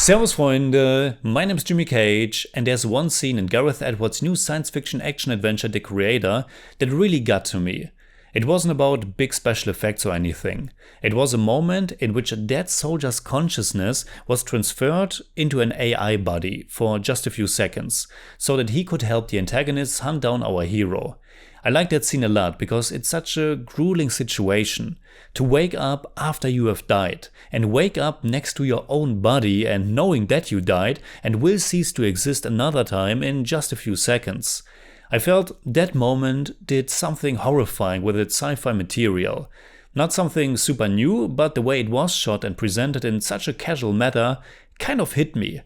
Servus Freunde, my name is Jimmy Cage, and there's one scene in Gareth Edwards' new science fiction action adventure The Creator that really got to me. It wasn't about big special effects or anything. It was a moment in which a dead soldier's consciousness was transferred into an AI body for just a few seconds, so that he could help the antagonists hunt down our hero. I like that scene a lot because it's such a grueling situation. To wake up after you have died, and wake up next to your own body and knowing that you died and will cease to exist another time in just a few seconds. I felt that moment did something horrifying with its sci-fi material. Not something super new, but the way it was shot and presented in such a casual manner kind of hit me.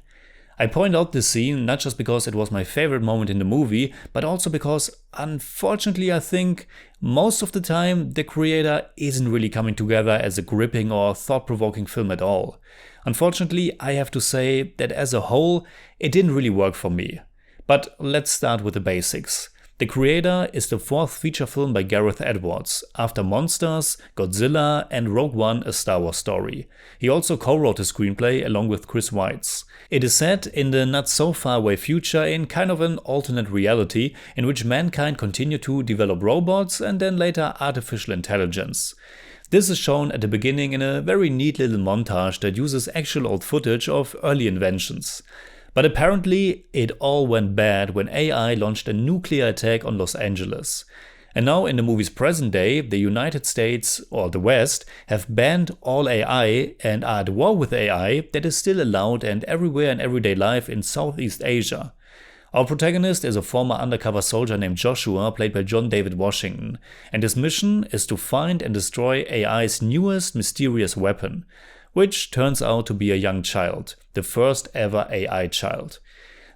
I point out this scene not just because it was my favorite moment in the movie, but also because, unfortunately, I think most of the time The Creator isn't really coming together as a gripping or thought-provoking film at all. Unfortunately, I have to say that as a whole, it didn't really work for me. But let's start with the basics. The Creator is the fourth feature film by Gareth Edwards, after Monsters, Godzilla, and Rogue One: A Star Wars Story. He also co-wrote the screenplay along with Chris Weitz. It is set in the not-so-far-away future in kind of an alternate reality in which mankind continue to develop robots and then later artificial intelligence. This is shown at the beginning in a very neat little montage that uses actual old footage of early inventions. But apparently, it all went bad when AI launched a nuclear attack on Los Angeles. And now in the movie's present day, the United States, or the West, have banned all AI and are at war with AI that is still allowed and everywhere in everyday life in Southeast Asia. Our protagonist is a former undercover soldier named Joshua, played by John David Washington, and his mission is to find and destroy AI's newest mysterious weapon, which turns out to be a young child, the first ever AI child.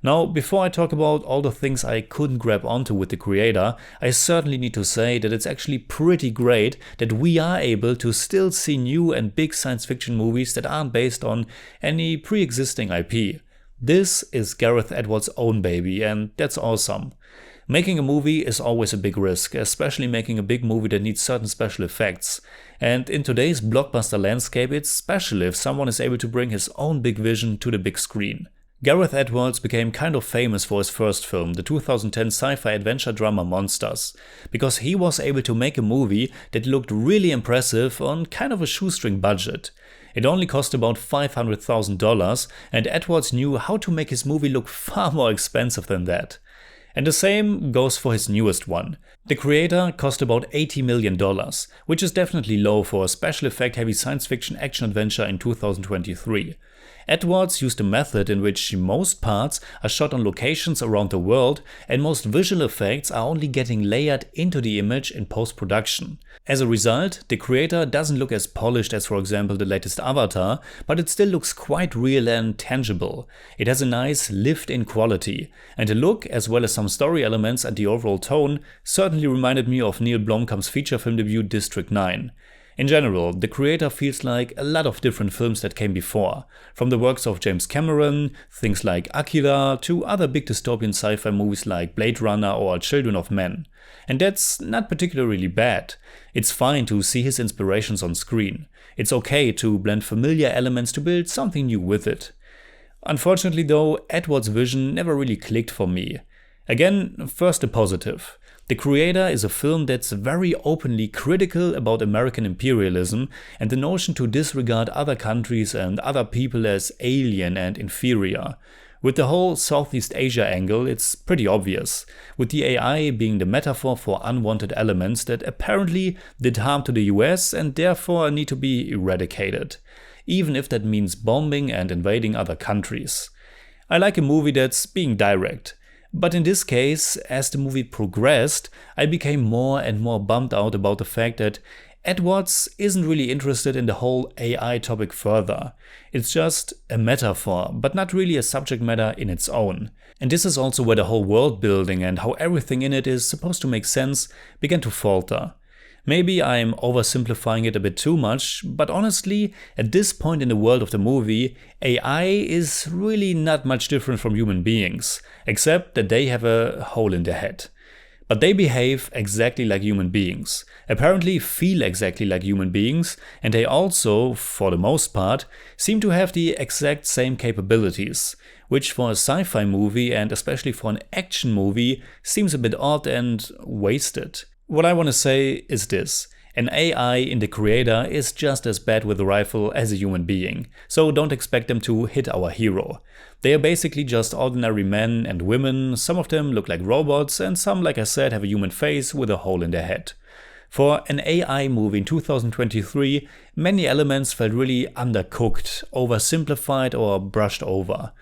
Now, before I talk about all the things I couldn't grab onto with The Creator, I certainly need to say that it's actually pretty great that we are able to still see new and big science fiction movies that aren't based on any pre-existing IP. This is Gareth Edwards' own baby, and that's awesome. Making a movie is always a big risk, especially making a big movie that needs certain special effects. And in today's blockbuster landscape, it's special if someone is able to bring his own big vision to the big screen. Gareth Edwards became kind of famous for his first film, the 2010 sci-fi adventure drama Monsters, because he was able to make a movie that looked really impressive on kind of a shoestring budget. It only cost about $500,000, and Edwards knew how to make his movie look far more expensive than that. And the same goes for his newest one. The Creator cost about $80 million, which is definitely low for a special effect heavy science fiction action adventure in 2023. Edwards used a method in which most parts are shot on locations around the world and most visual effects are only getting layered into the image in post-production. As a result, The Creator doesn't look as polished as, for example, the latest Avatar, but it still looks quite real and tangible. It has a nice lived-in quality, and the look, as well as some story elements and the overall tone, certainly reminded me of Neil Blomkamp's feature film debut District 9. In general, The Creator feels like a lot of different films that came before, from the works of James Cameron, things like Akira, to other big dystopian sci-fi movies like Blade Runner or Children of Men. And that's not particularly bad. It's fine to see his inspirations on screen. It's okay to blend familiar elements to build something new with it. Unfortunately though, Edwards' vision never really clicked for me. Again, first the positive. The Creator is a film that's very openly critical about American imperialism and the notion to disregard other countries and other people as alien and inferior. With the whole Southeast Asia angle, it's pretty obvious, with the AI being the metaphor for unwanted elements that apparently did harm to the US and therefore need to be eradicated, even if that means bombing and invading other countries. I like a movie that's being direct. But in this case, as the movie progressed, I became more and more bummed out about the fact that Edwards isn't really interested in the whole AI topic further. It's just a metaphor, but not really a subject matter in its own. And this is also where the whole world building and how everything in it is supposed to make sense began to falter. Maybe I'm oversimplifying it a bit too much, but honestly, at this point in the world of the movie, AI is really not much different from human beings, except that they have a hole in their head. But they behave exactly like human beings, apparently feel exactly like human beings, and they also, for the most part, seem to have the exact same capabilities, which for a sci-fi movie and especially for an action movie seems a bit odd and wasted. What I want to say is this. An AI in the creator is just as bad with a rifle as a human being, so don't expect them to hit our hero. They are basically just ordinary men and women, some of them look like robots and some, like I said, have a human face with a hole in their head. For an AI movie in 2023, many elements felt really undercooked, oversimplified or brushed over.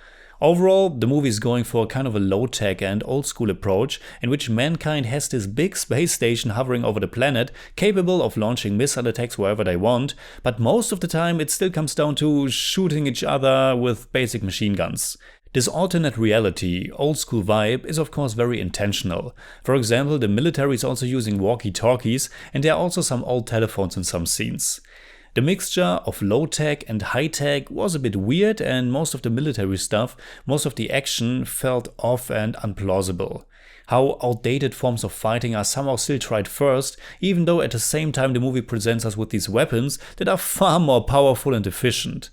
Overall, the movie is going for kind of a low-tech and old-school approach in which mankind has this big space station hovering over the planet, capable of launching missile attacks wherever they want, but most of the time it still comes down to shooting each other with basic machine guns. This alternate reality, old-school vibe is of course very intentional. For example, the military is also using walkie-talkies, and there are also some old telephones in some scenes. The mixture of low-tech and high-tech was a bit weird, and most of the military stuff, most of the action felt off and unplausible. How outdated forms of fighting are somehow still tried first, even though at the same time the movie presents us with these weapons that are far more powerful and efficient.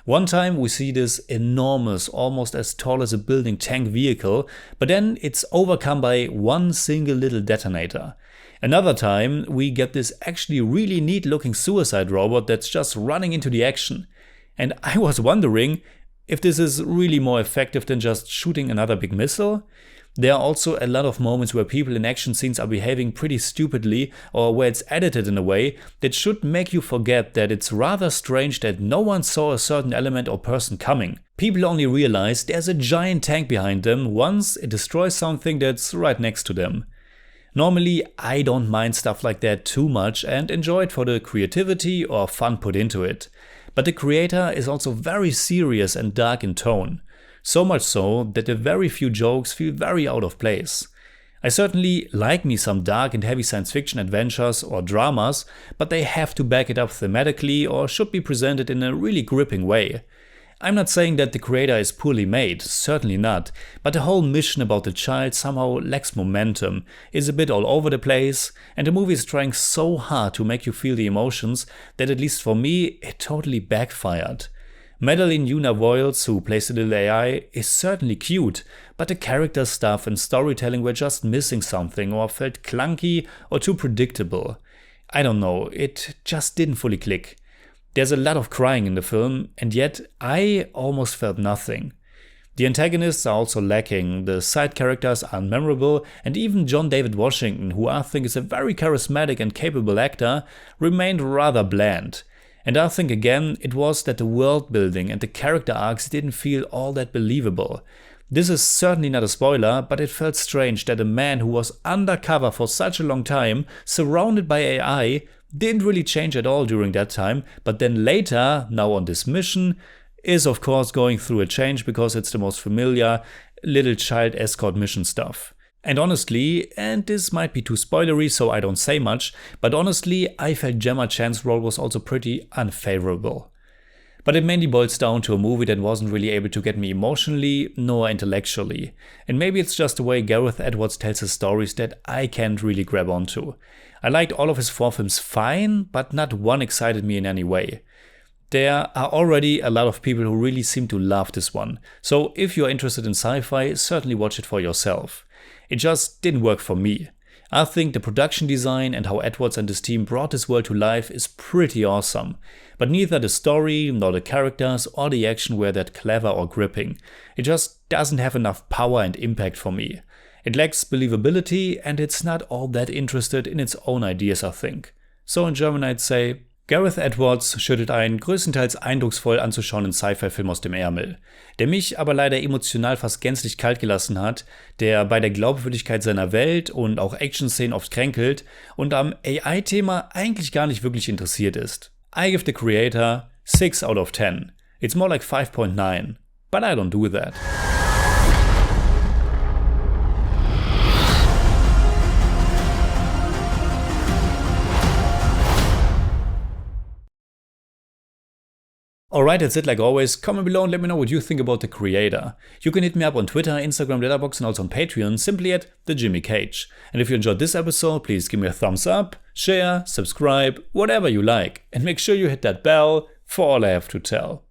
One time we see this enormous, almost as tall as a building tank vehicle, but then it's overcome by one single little detonator. Another time, we get this actually really neat looking suicide robot that's just running into the action. And I was wondering if this is really more effective than just shooting another big missile. There are also a lot of moments where people in action scenes are behaving pretty stupidly, or where it's edited in a way that should make you forget that it's rather strange that no one saw a certain element or person coming. People only realize there's a giant tank behind them once it destroys something that's right next to them. Normally, I don't mind stuff like that too much and enjoy it for the creativity or fun put into it. But the creator is also very serious and dark in tone. So much so that a very few jokes feel very out of place. I certainly like me some dark and heavy science fiction adventures or dramas, but they have to back it up thematically or should be presented in a really gripping way. I'm not saying that the creator is poorly made, certainly not, but the whole mission about the child somehow lacks momentum, is a bit all over the place, and the movie is trying so hard to make you feel the emotions that at least for me, it totally backfired. Madeline Yuna Voiles, who plays the little AI, is certainly cute, but the character stuff and storytelling were just missing something or felt clunky or too predictable. I don't know, it just didn't fully click. There's a lot of crying in the film, and yet I almost felt nothing. The antagonists are also lacking, the side characters are unmemorable, and even John David Washington, who I think is a very charismatic and capable actor, remained rather bland. And I think again it was that the world building and the character arcs didn't feel all that believable. This is certainly not a spoiler, but it felt strange that a man who was undercover for such a long time, surrounded by AI, didn't really change at all during that time, but then later, now on this mission, is of course going through a change because it's the most familiar little child escort mission stuff. And honestly, and this might be too spoilery so I don't say much, but honestly I felt Gemma Chan's role was also pretty unfavorable. But it mainly boils down to a movie that wasn't really able to get me emotionally nor intellectually. And maybe it's just the way Gareth Edwards tells his stories that I can't really grab onto. I liked all of his 4 films fine, but not one excited me in any way. There are already a lot of people who really seem to love this one, so if you're interested in sci-fi, certainly watch it for yourself. It just didn't work for me. I think the production design and how Edwards and his team brought this world to life is pretty awesome, but neither the story, nor the characters, or the action were that clever or gripping. It just doesn't have enough power and impact for me. It lacks believability and it's not all that interested in its own ideas, I think. So in German I'd say, Gareth Edwards schüttelt einen größtenteils eindrucksvoll anzuschauenden Sci-Fi-Film aus dem Ärmel, der mich aber leider emotional fast gänzlich kalt gelassen hat, der bei der Glaubwürdigkeit seiner Welt und auch Actionszenen oft kränkelt und am AI-Thema eigentlich gar nicht wirklich interessiert ist. I give the creator 6 out of 10. It's more like 5.9, but I don't do that. Alright, that's it like always. Comment below and let me know what you think about the creator. You can hit me up on Twitter, Instagram, Letterboxd and also on Patreon, simply at TheJimmyCage. And if you enjoyed this episode, please give me a thumbs up, share, subscribe, whatever you like. And make sure you hit that bell for all I have to tell.